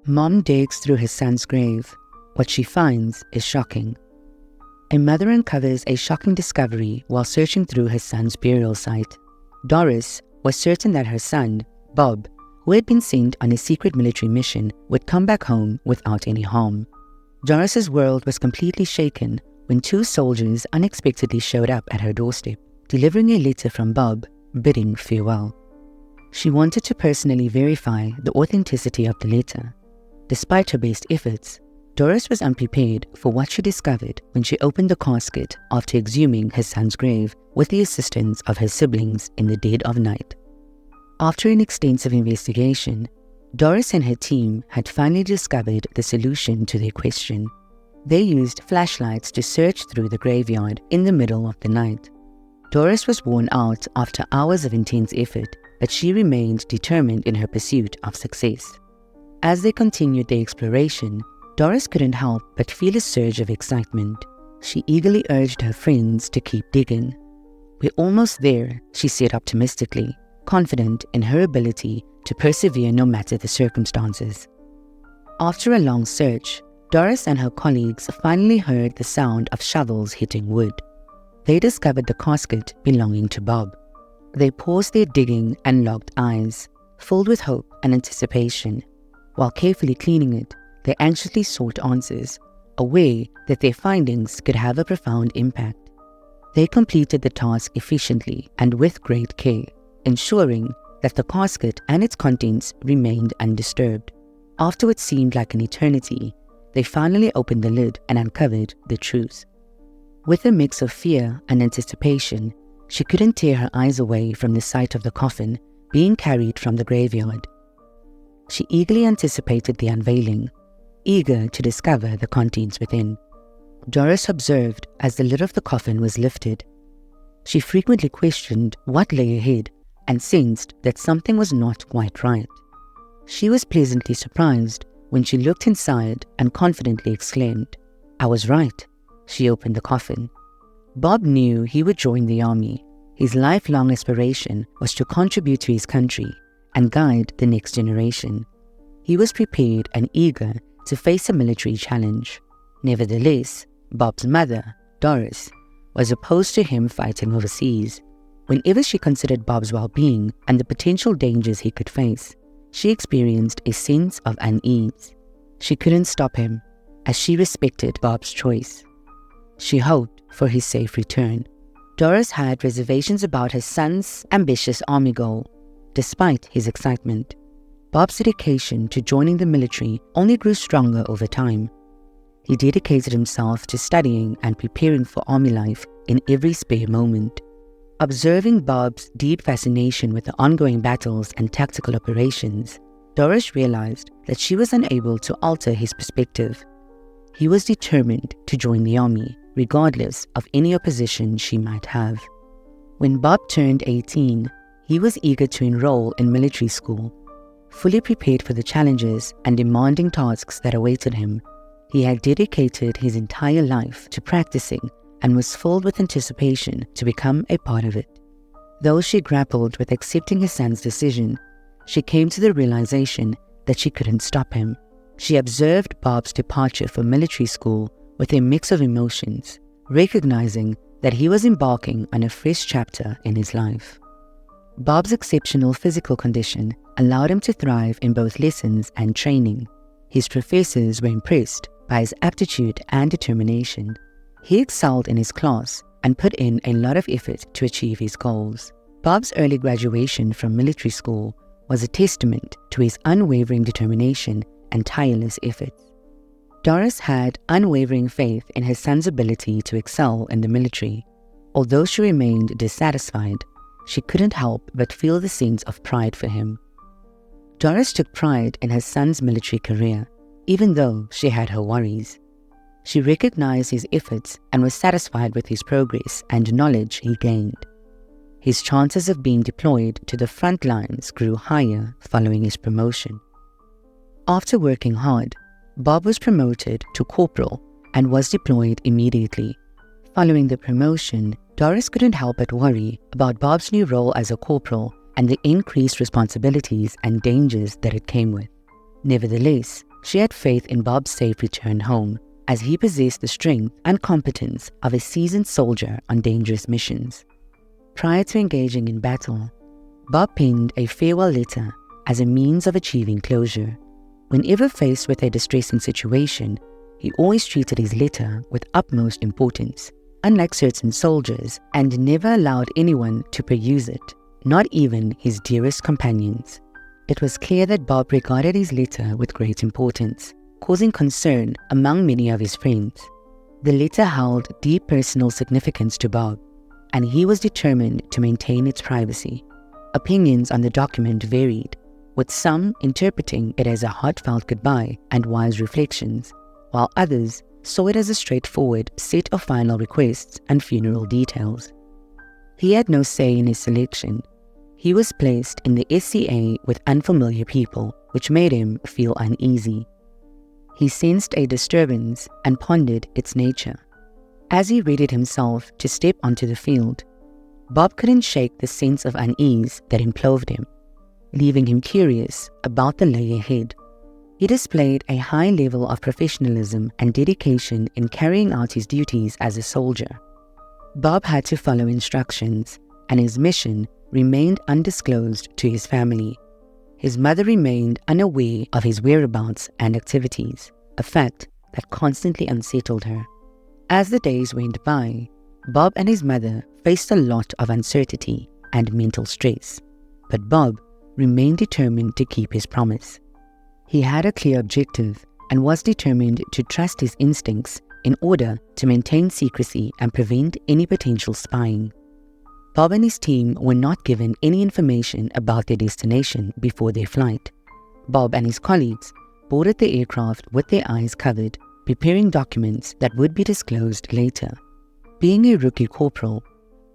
Mom digs through his son's grave. What she finds is shocking. A mother uncovers a shocking discovery while searching through her son's burial site. Doris was certain that her son, Bob, who had been sent on a secret military mission, would come back home without any harm. Doris's world was completely shaken when two soldiers unexpectedly showed up at her doorstep, delivering a letter from Bob, bidding farewell. She wanted to personally verify the authenticity of the letter. Despite her best efforts, Doris was unprepared for what she discovered when she opened the casket after exhuming her son's grave with the assistance of her siblings in the dead of night. After an extensive investigation, Doris and her team had finally discovered the solution to their question. They used flashlights to search through the graveyard in the middle of the night. Doris was worn out after hours of intense effort, but she remained determined in her pursuit of success. As they continued their exploration, Doris couldn't help but feel a surge of excitement. She eagerly urged her friends to keep digging. "We're almost there," she said optimistically, confident in her ability to persevere no matter the circumstances. After a long search, Doris and her colleagues finally heard the sound of shovels hitting wood. They discovered the casket belonging to Bob. They paused their digging and locked eyes, filled with hope and anticipation. While carefully cleaning it, they anxiously sought answers, aware that their findings could have a profound impact. They completed the task efficiently and with great care, ensuring that the casket and its contents remained undisturbed. After what seemed like an eternity, they finally opened the lid and uncovered the truth. With a mix of fear and anticipation, she couldn't tear her eyes away from the sight of the coffin being carried from the graveyard. She eagerly anticipated the unveiling, eager to discover the contents within. Doris observed as the lid of the coffin was lifted. She frequently questioned what lay ahead and sensed that something was not quite right. She was pleasantly surprised when she looked inside and confidently exclaimed, "I was right." She opened the coffin. Bob knew he would join the army. His lifelong aspiration was to contribute to his country and guide the next generation. He was prepared and eager to face a military challenge. Nevertheless, Bob's mother, Doris, was opposed to him fighting overseas. Whenever she considered Bob's well-being and the potential dangers he could face, she experienced a sense of unease. She couldn't stop him, as she respected Bob's choice. She hoped for his safe return. Doris had reservations about her son's ambitious army goal. Despite his excitement, Bob's dedication to joining the military only grew stronger over time. He dedicated himself to studying and preparing for army life in every spare moment. Observing Bob's deep fascination with the ongoing battles and tactical operations, Doris realized that she was unable to alter his perspective. He was determined to join the army, regardless of any opposition she might have. When Bob turned 18, he was eager to enroll in military school. Fully prepared for the challenges and demanding tasks that awaited him, he had dedicated his entire life to practicing and was filled with anticipation to become a part of it. Though she grappled with accepting his son's decision, she came to the realization that she couldn't stop him. She observed Bob's departure for military school with a mix of emotions, recognizing that he was embarking on a fresh chapter in his life. Bob's exceptional physical condition allowed him to thrive in both lessons and training. His professors were impressed by his aptitude and determination. He excelled in his class and put in a lot of effort to achieve his goals. Bob's early graduation from military school was a testament to his unwavering determination and tireless efforts. Doris had unwavering faith in her son's ability to excel in the military. Although she remained dissatisfied, she couldn't help but feel the sense of pride for him. Doris took pride in her son's military career, even though she had her worries. She recognized his efforts and was satisfied with his progress and knowledge he gained. His chances of being deployed to the front lines grew higher following his promotion. After working hard, Bob was promoted to corporal and was deployed immediately. Following the promotion, Doris couldn't help but worry about Bob's new role as a corporal and the increased responsibilities and dangers that it came with. Nevertheless, She had faith in Bob's safe return home, as he possessed the strength and competence of a seasoned soldier on dangerous missions. Prior to engaging in battle, Bob penned a farewell letter as a means of achieving closure. Whenever faced with a distressing situation, he always treated his letter with utmost importance, unlike certain soldiers, and never allowed anyone to peruse it, not even his dearest companions. It was clear that Bob regarded his letter with great importance, causing concern among many of his friends. The letter held deep personal significance to Bob, and he was determined to maintain its privacy. Opinions on the document varied, with some interpreting it as a heartfelt goodbye and wise reflections, while others saw it as a straightforward set of final requests and funeral details. He had no say in his selection. He was placed in the SCA with unfamiliar people, which made him feel uneasy. He sensed a disturbance and pondered its nature. As he readied himself to step onto the field, Bob couldn't shake the sense of unease that enclosed him, leaving him curious about the lay ahead. He displayed a high level of professionalism and dedication in carrying out his duties as a soldier. Bob had to follow instructions, and his mission remained undisclosed to his family. His mother remained unaware of his whereabouts and activities, a fact that constantly unsettled her. As the days went by, Bob and his mother faced a lot of uncertainty and mental stress, but Bob remained determined to keep his promise. He had a clear objective and was determined to trust his instincts in order to maintain secrecy and prevent any potential spying. Bob and his team were not given any information about their destination before their flight. Bob and his colleagues boarded the aircraft with their eyes covered, preparing documents that would be disclosed later. Being a rookie corporal,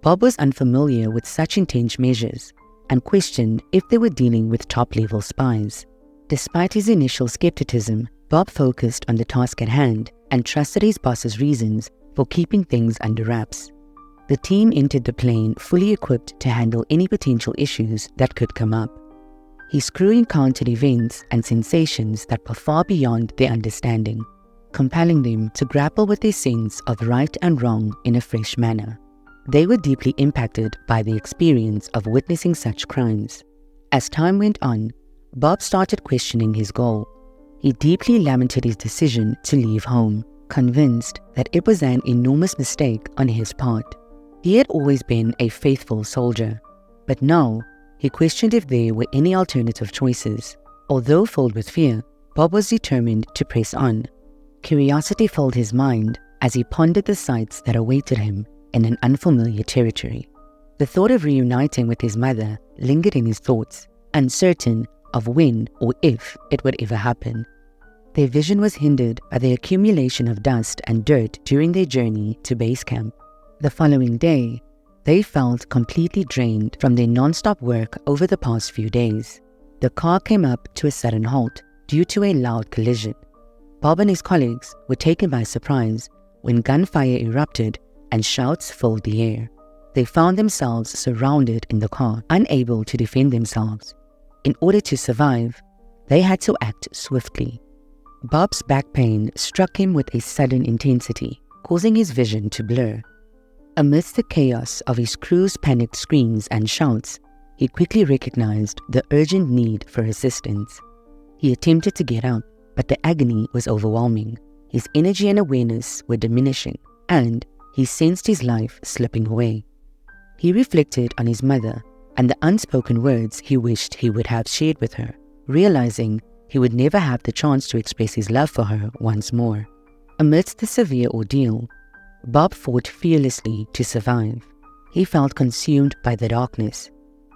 Bob was unfamiliar with such intense measures and questioned if they were dealing with top-level spies. Despite his initial skepticism, Bob focused on the task at hand and trusted his boss's reasons for keeping things under wraps. The team entered the plane fully equipped to handle any potential issues that could come up. His crew encountered events and sensations that were far beyond their understanding, compelling them to grapple with their sense of right and wrong in a fresh manner. They were deeply impacted by the experience of witnessing such crimes. As time went on, Bob started questioning his goal. He deeply lamented his decision to leave home, convinced that it was an enormous mistake on his part. He had always been a faithful soldier, but now he questioned if there were any alternative choices. Although filled with fear, Bob was determined to press on. Curiosity filled his mind as he pondered the sights that awaited him in an unfamiliar territory. The thought of reuniting with his mother lingered in his thoughts, uncertain of when or if it would ever happen. Their vision was hindered by the accumulation of dust and dirt during their journey to base camp. The following day, they felt completely drained from their non-stop work over the past few days. The car came up to a sudden halt due to a loud collision. Bob and his colleagues were taken by surprise when gunfire erupted and shouts filled the air. They found themselves surrounded in the car, unable to defend themselves. In order to survive, they had to act swiftly. Bob's back pain struck him with a sudden intensity, causing his vision to blur. Amidst the chaos of his crew's panicked screams and shouts, he quickly recognized the urgent need for assistance. He attempted to get up, but the agony was overwhelming. His energy and awareness were diminishing, and he sensed his life slipping away. He reflected on his mother and the unspoken words he wished he would have shared with her, realizing he would never have the chance to express his love for her once more. Amidst the severe ordeal, Bob fought fearlessly to survive. He felt consumed by the darkness,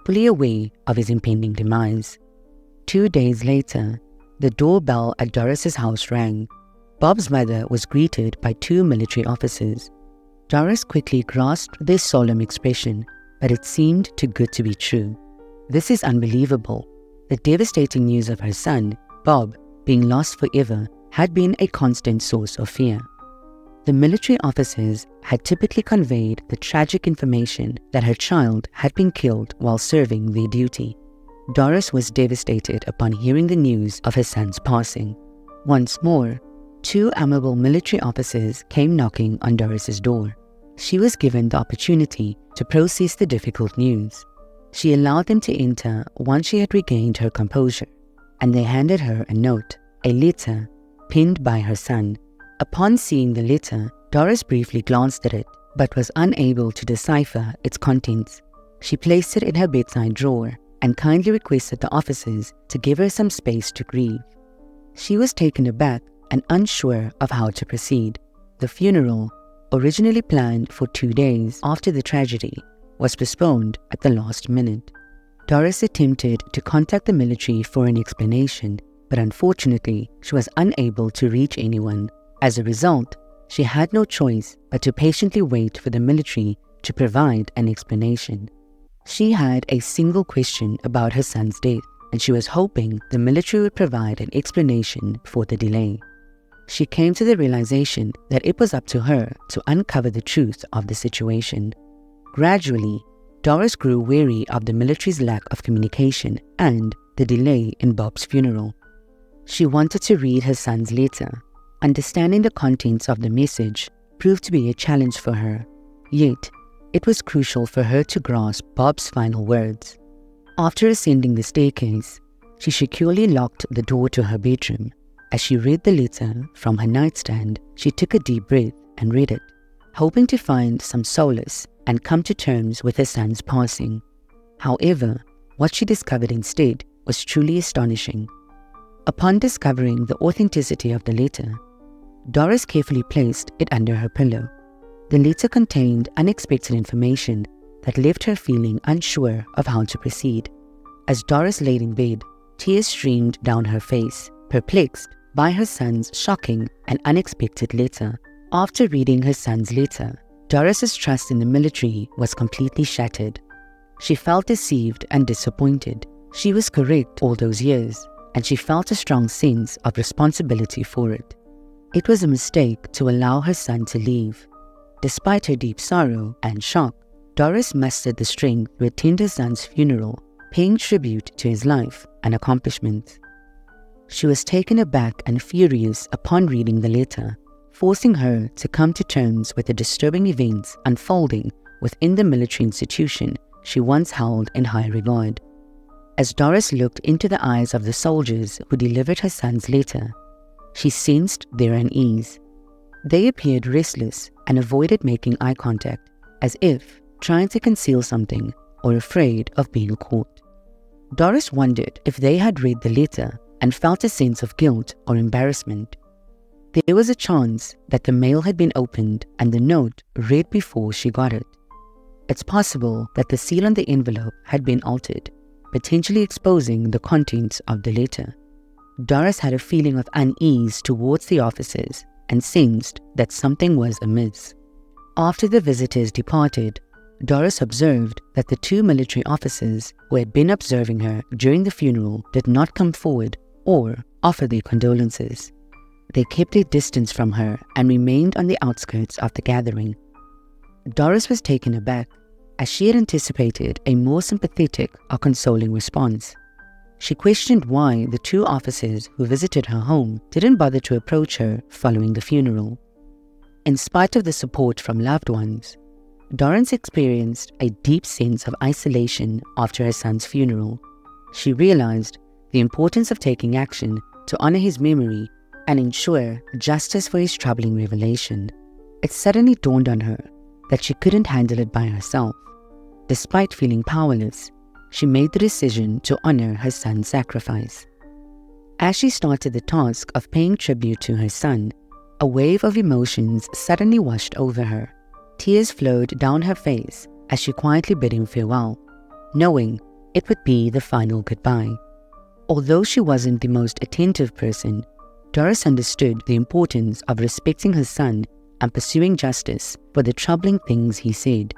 fully aware of his impending demise. 2 days later, the doorbell at Doris's house rang. Bob's mother was greeted by 2 military officers. Doris quickly grasped their solemn expression, but it seemed too good to be true. "This is unbelievable." The devastating news of her son, Bob, being lost forever had been a constant source of fear. The military officers had typically conveyed the tragic information that her child had been killed while serving their duty. Doris was devastated upon hearing the news of her son's passing. Once more, two amiable military officers came knocking on Doris's door. She was given the opportunity to process the difficult news. She allowed them to enter once she had regained her composure, and they handed her a note, a letter, penned by her son. Upon seeing the letter, Doris briefly glanced at it, but was unable to decipher its contents. She placed it in her bedside drawer and kindly requested the officers to give her some space to grieve. She was taken aback and unsure of how to proceed. The funeral, originally planned for 2 days after the tragedy, was postponed at the last minute. Doris attempted to contact the military for an explanation, but unfortunately, she was unable to reach anyone. As a result, she had no choice but to patiently wait for the military to provide an explanation. She had a single question about her son's death, and she was hoping the military would provide an explanation for the delay. She came to the realization that it was up to her to uncover the truth of the situation. Gradually, Doris grew weary of the military's lack of communication and the delay in Bob's funeral. She wanted to read her son's letter. Understanding the contents of the message proved to be a challenge for her, yet it was crucial for her to grasp Bob's final words. After ascending the staircase, she securely locked the door to her bedroom. As she read the letter from her nightstand, she took a deep breath and read it, hoping to find some solace and come to terms with her son's passing. However, what she discovered instead was truly astonishing. Upon discovering the authenticity of the letter, Doris carefully placed it under her pillow. The letter contained unexpected information that left her feeling unsure of how to proceed. As Doris laid in bed, tears streamed down her face, perplexed by her son's shocking and unexpected letter. After reading her son's letter, Doris's trust in the military was completely shattered. She felt deceived and disappointed. She was correct all those years, and she felt a strong sense of responsibility for it. It was a mistake to allow her son to leave. Despite her deep sorrow and shock, Doris mustered the strength to attend her son's funeral, paying tribute to his life and accomplishments. She was taken aback and furious upon reading the letter, forcing her to come to terms with the disturbing events unfolding within the military institution she once held in high regard. As Doris looked into the eyes of the soldiers who delivered her son's letter, she sensed their unease. They appeared restless and avoided making eye contact, as if trying to conceal something or afraid of being caught. Doris wondered if they had read the letter and felt a sense of guilt or embarrassment. There was a chance that the mail had been opened and the note read before she got it. It's possible that the seal on the envelope had been altered, potentially exposing the contents of the letter. Doris had a feeling of unease towards the officers and sensed that something was amiss. After the visitors departed, Doris observed that the two military officers who had been observing her during the funeral did not come forward or offer their condolences. They kept their distance from her and remained on the outskirts of the gathering. Doris was taken aback, as she had anticipated a more sympathetic or consoling response. She questioned why the two officers who visited her home didn't bother to approach her following the funeral. In spite of the support from loved ones, Doris experienced a deep sense of isolation after her son's funeral. She realized the importance of taking action to honor his memory and ensure justice for his troubling revelation. It suddenly dawned on her that she couldn't handle it by herself. Despite feeling powerless, she made the decision to honor her son's sacrifice. As she started the task of paying tribute to her son, a wave of emotions suddenly washed over her. Tears flowed down her face as she quietly bid him farewell, knowing it would be the final goodbye. Although she wasn't the most attentive person, Doris understood the importance of respecting her son and pursuing justice for the troubling things he said.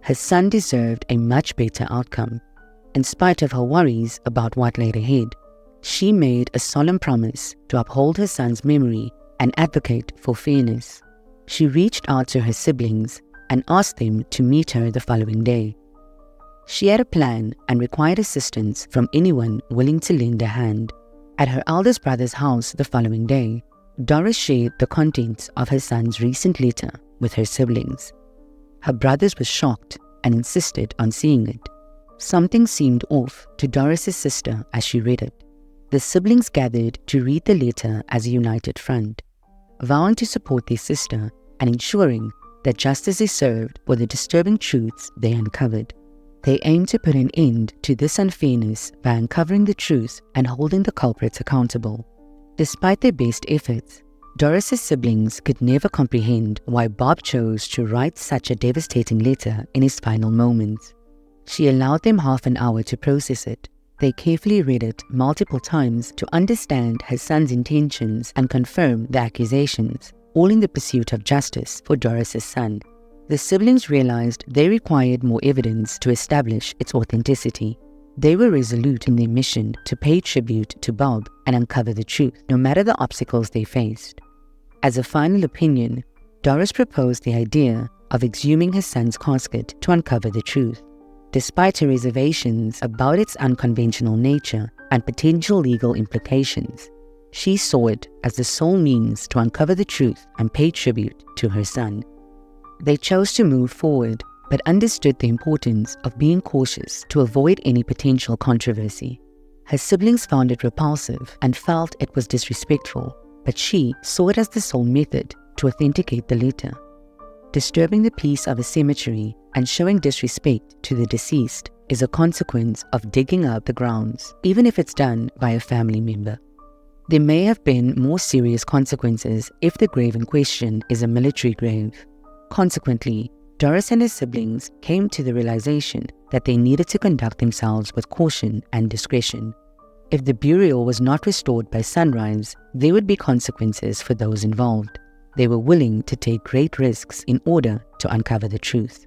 Her son deserved a much better outcome. In spite of her worries about what lay ahead, she made a solemn promise to uphold her son's memory and advocate for fairness. She reached out to her siblings and asked them to meet her the following day. She had a plan and required assistance from anyone willing to lend a hand. At her eldest brother's house the following day, Doris shared the contents of her son's recent letter with her siblings. Her brothers were shocked and insisted on seeing it. Something seemed off to Doris's sister as she read it. The siblings gathered to read the letter as a united front, vowing to support their sister and ensuring that justice is served for the disturbing truths they uncovered. They aimed to put an end to this unfairness by uncovering the truth and holding the culprits accountable. Despite their best efforts, Doris's siblings could never comprehend why Bob chose to write such a devastating letter in his final moments. She allowed them half an hour to process it. They carefully read it multiple times to understand her son's intentions and confirm the accusations, all in the pursuit of justice for Doris's son. The siblings realized they required more evidence to establish its authenticity. They were resolute in their mission to pay tribute to Bob and uncover the truth, no matter the obstacles they faced. As a final opinion, Doris proposed the idea of exhuming her son's casket to uncover the truth. Despite her reservations about its unconventional nature and potential legal implications, she saw it as the sole means to uncover the truth and pay tribute to her son. They chose to move forward, but understood the importance of being cautious to avoid any potential controversy. Her siblings found it repulsive and felt it was disrespectful, but she saw it as the sole method to authenticate the letter. Disturbing the peace of a cemetery and showing disrespect to the deceased is a consequence of digging up the grounds, even if it's done by a family member. There may have been more serious consequences if the grave in question is a military grave. Consequently, Doris and her siblings came to the realization that they needed to conduct themselves with caution and discretion. If the burial was not restored by sunrise, there would be consequences for those involved. They were willing to take great risks in order to uncover the truth.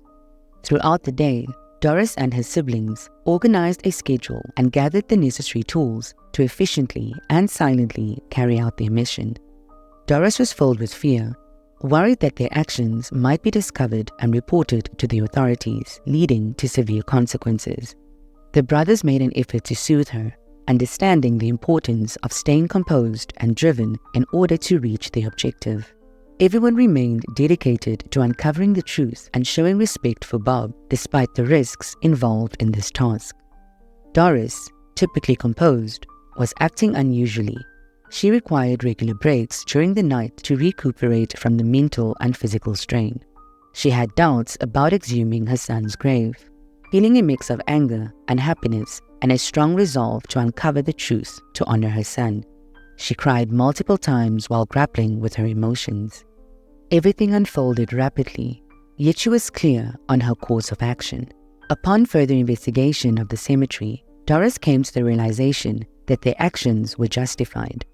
Throughout the day, Doris and her siblings organized a schedule and gathered the necessary tools to efficiently and silently carry out their mission. Doris was filled with fear, worried that their actions might be discovered and reported to the authorities, leading to severe consequences. The brothers made an effort to soothe her, understanding the importance of staying composed and driven in order to reach their objective. Everyone remained dedicated to uncovering the truth and showing respect for Bob despite the risks involved in this task. Doris, typically composed, was acting unusually. She required regular breaks during the night to recuperate from the mental and physical strain. She had doubts about exhuming her son's grave, feeling a mix of anger and happiness and a strong resolve to uncover the truth to honor her son. She cried multiple times while grappling with her emotions. Everything unfolded rapidly, yet she was clear on her course of action. Upon further investigation of the cemetery, Doris came to the realization that their actions were justified.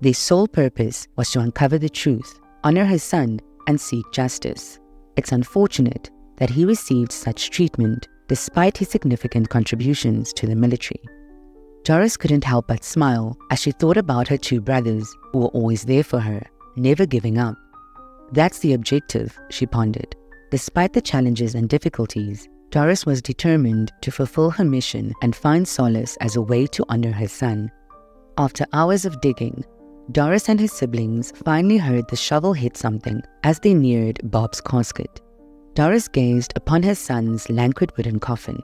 Their sole purpose was to uncover the truth, honor her son, and seek justice. It's unfortunate that he received such treatment despite his significant contributions to the military. Doris couldn't help but smile as she thought about her two brothers who were always there for her, never giving up. That's the objective, she pondered. Despite the challenges and difficulties, Doris was determined to fulfill her mission and find solace as a way to honor her son. After hours of digging, Doris and her siblings finally heard the shovel hit something as they neared Bob's casket. Doris gazed upon her son's languid wooden coffin,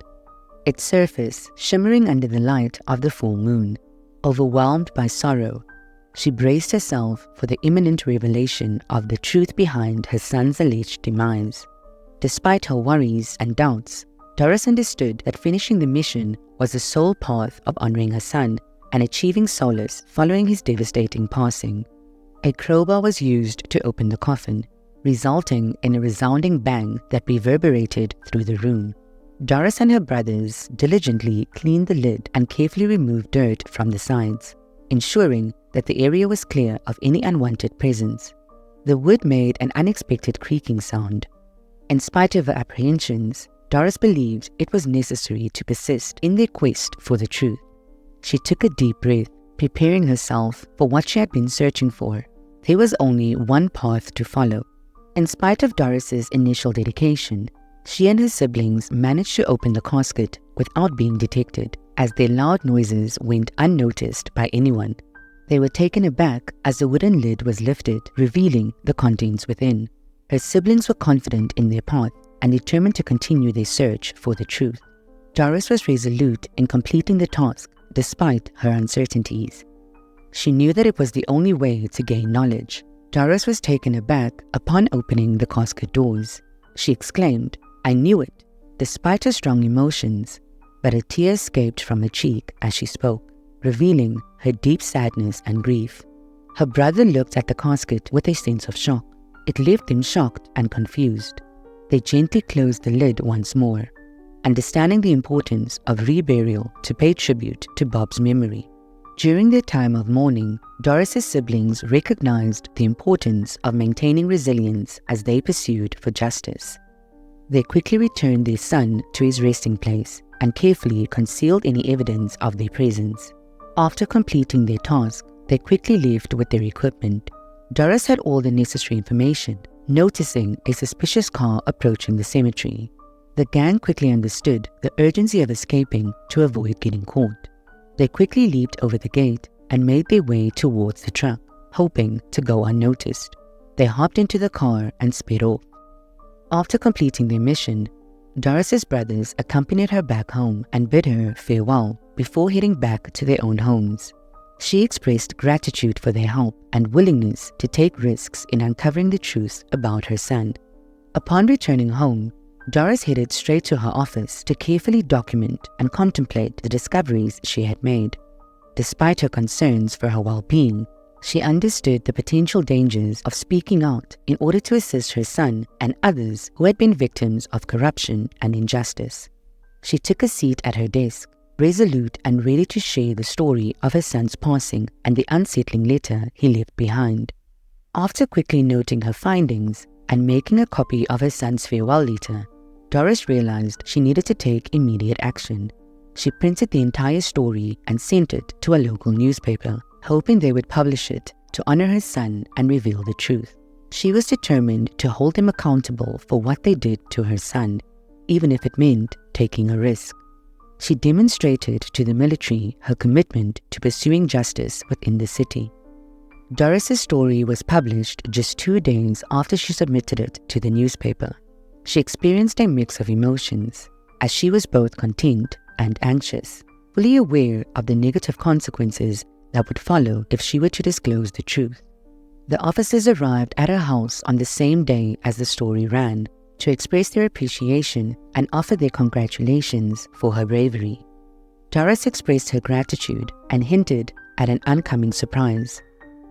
its surface shimmering under the light of the full moon. Overwhelmed by sorrow, she braced herself for the imminent revelation of the truth behind her son's alleged demise. Despite her worries and doubts, Doris understood that finishing the mission was the sole path of honoring her son and achieving solace following his devastating passing. A crowbar was used to open the coffin, resulting in a resounding bang that reverberated through the room. Doris and her brothers diligently cleaned the lid and carefully removed dirt from the sides, ensuring that the area was clear of any unwanted presence. The wood made an unexpected creaking sound. In spite of her apprehensions, Doris believed it was necessary to persist in their quest for the truth. She took a deep breath, preparing herself for what she had been searching for. There was only one path to follow. In spite of Doris's initial dedication, she and her siblings managed to open the casket without being detected, as their loud noises went unnoticed by anyone. They were taken aback as the wooden lid was lifted, revealing the contents within. Her siblings were confident in their path and determined to continue their search for the truth. Doris was resolute in completing the task despite her uncertainties. She knew that it was the only way to gain knowledge. Doris was taken aback upon opening the casket doors. She exclaimed, "I knew it," despite her strong emotions, but a tear escaped from her cheek as she spoke, revealing her deep sadness and grief. Her brother looked at the casket with a sense of shock. It left him shocked and confused. They gently closed the lid once more, understanding the importance of reburial to pay tribute to Bob's memory. During their time of mourning, Doris's siblings recognized the importance of maintaining resilience as they pursued for justice. They quickly returned their son to his resting place and carefully concealed any evidence of their presence. After completing their task, they quickly left with their equipment. Doris had all the necessary information, noticing a suspicious car approaching the cemetery. The gang quickly understood the urgency of escaping to avoid getting caught. They quickly leaped over the gate and made their way towards the truck, hoping to go unnoticed. They hopped into the car and sped off. After completing their mission, Doris's brothers accompanied her back home and bid her farewell before heading back to their own homes. She expressed gratitude for their help and willingness to take risks in uncovering the truth about her son. Upon returning home, Doris headed straight to her office to carefully document and contemplate the discoveries she had made. Despite her concerns for her well-being, she understood the potential dangers of speaking out in order to assist her son and others who had been victims of corruption and injustice. She took a seat at her desk, resolute and ready to share the story of her son's passing and the unsettling letter he left behind. After quickly noting her findings and making a copy of her son's farewell letter, Doris realized she needed to take immediate action. She printed the entire story and sent it to a local newspaper, hoping they would publish it to honor her son and reveal the truth. She was determined to hold them accountable for what they did to her son, even if it meant taking a risk. She demonstrated to the military her commitment to pursuing justice within the city. Doris's story was published just 2 days after she submitted it to the newspaper. She experienced a mix of emotions, as she was both content and anxious, fully aware of the negative consequences that would follow if she were to disclose the truth. The officers arrived at her house on the same day as the story ran to express their appreciation and offer their congratulations for her bravery. Doris expressed her gratitude and hinted at an oncoming surprise.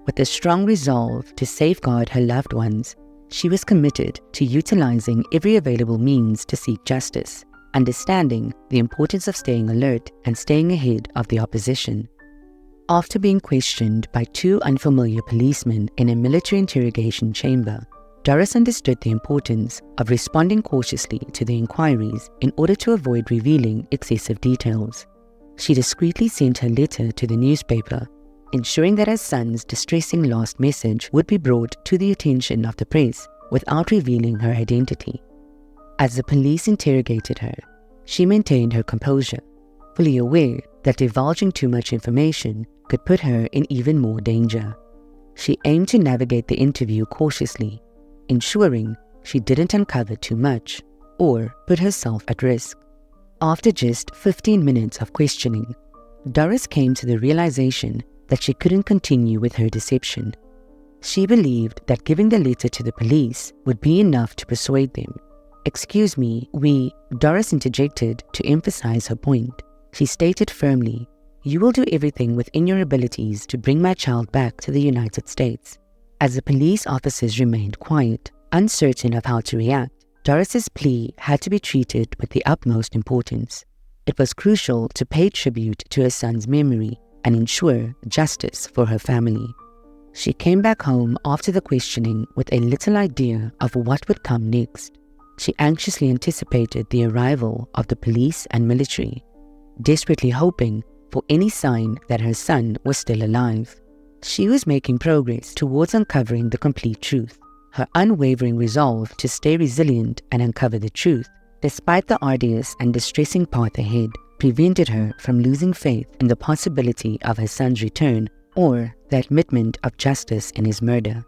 With a strong resolve to safeguard her loved ones, she was committed to utilizing every available means to seek justice, understanding the importance of staying alert and staying ahead of the opposition. After being questioned by 2 unfamiliar policemen in a military interrogation chamber, Doris understood the importance of responding cautiously to the inquiries in order to avoid revealing excessive details. She discreetly sent her letter to the newspaper, ensuring that her son's distressing last message would be brought to the attention of the press without revealing her identity. As the police interrogated her, she maintained her composure, fully aware that divulging too much information could put her in even more danger. She aimed to navigate the interview cautiously, ensuring she didn't uncover too much or put herself at risk. After just 15 minutes of questioning, Doris came to the realization that she couldn't continue with her deception. She believed that giving the letter to the police would be enough to persuade them. "Excuse me, Doris interjected to emphasize her point. She stated firmly, "You will do everything within your abilities to bring my child back to the United States." As the police officers remained quiet, uncertain of how to react, Doris's plea had to be treated with the utmost importance. It was crucial to pay tribute to her son's memory and ensure justice for her family. She came back home after the questioning with a little idea of what would come next. She anxiously anticipated the arrival of the police and military, desperately hoping for any sign that her son was still alive. She was making progress towards uncovering the complete truth. Her unwavering resolve to stay resilient and uncover the truth, despite the arduous and distressing path ahead, prevented her from losing faith in the possibility of her son's return or the admittment of justice in his murder.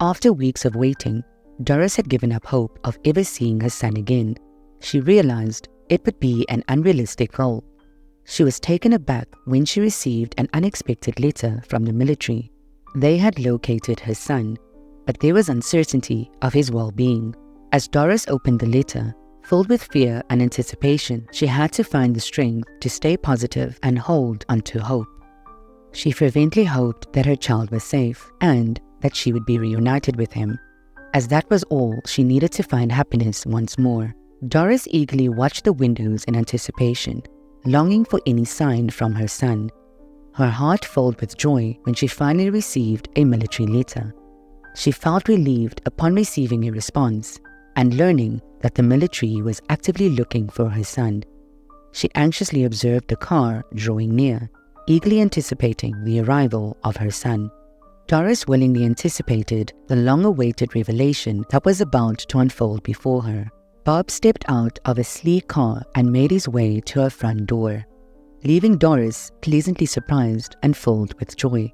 After weeks of waiting, Doris had given up hope of ever seeing her son again. She realized it would be an unrealistic goal. She was taken aback when she received an unexpected letter from the military. They had located her son, but there was uncertainty of his well-being. As Doris opened the letter, filled with fear and anticipation, she had to find the strength to stay positive and hold onto hope. She fervently hoped that her child was safe and that she would be reunited with him, as that was all she needed to find happiness once more. Doris eagerly watched the windows in anticipation, longing for any sign from her son. Her heart filled with joy when she finally received a military letter. She felt relieved upon receiving a response and learning that the military was actively looking for her son. She anxiously observed the car drawing near, eagerly anticipating the arrival of her son. Doris willingly anticipated the long-awaited revelation that was about to unfold before her. Bob stepped out of a sleek car and made his way to her front door, leaving Doris pleasantly surprised and filled with joy.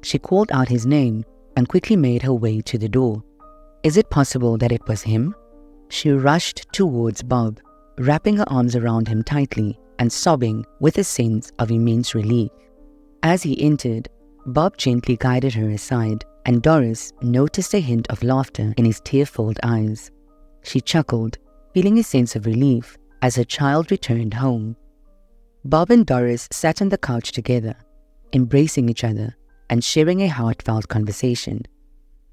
She called out his name and quickly made her way to the door. Is it possible that it was him? She rushed towards Bob, wrapping her arms around him tightly and sobbing with a sense of immense relief. As he entered, Bob gently guided her aside, and Doris noticed a hint of laughter in his tear-filled eyes. She chuckled, feeling a sense of relief as her child returned home. Bob and Doris sat on the couch together, embracing each other and sharing a heartfelt conversation.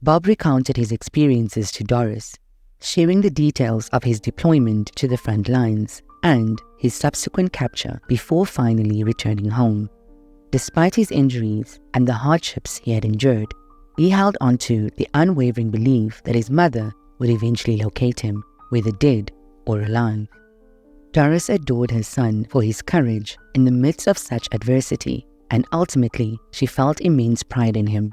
Bob recounted his experiences to Doris, sharing the details of his deployment to the front lines and his subsequent capture before finally returning home. Despite his injuries and the hardships he had endured, he held on to the unwavering belief that his mother would eventually locate him, whether dead or alive. Doris adored her son for his courage in the midst of such adversity, and ultimately she felt immense pride in him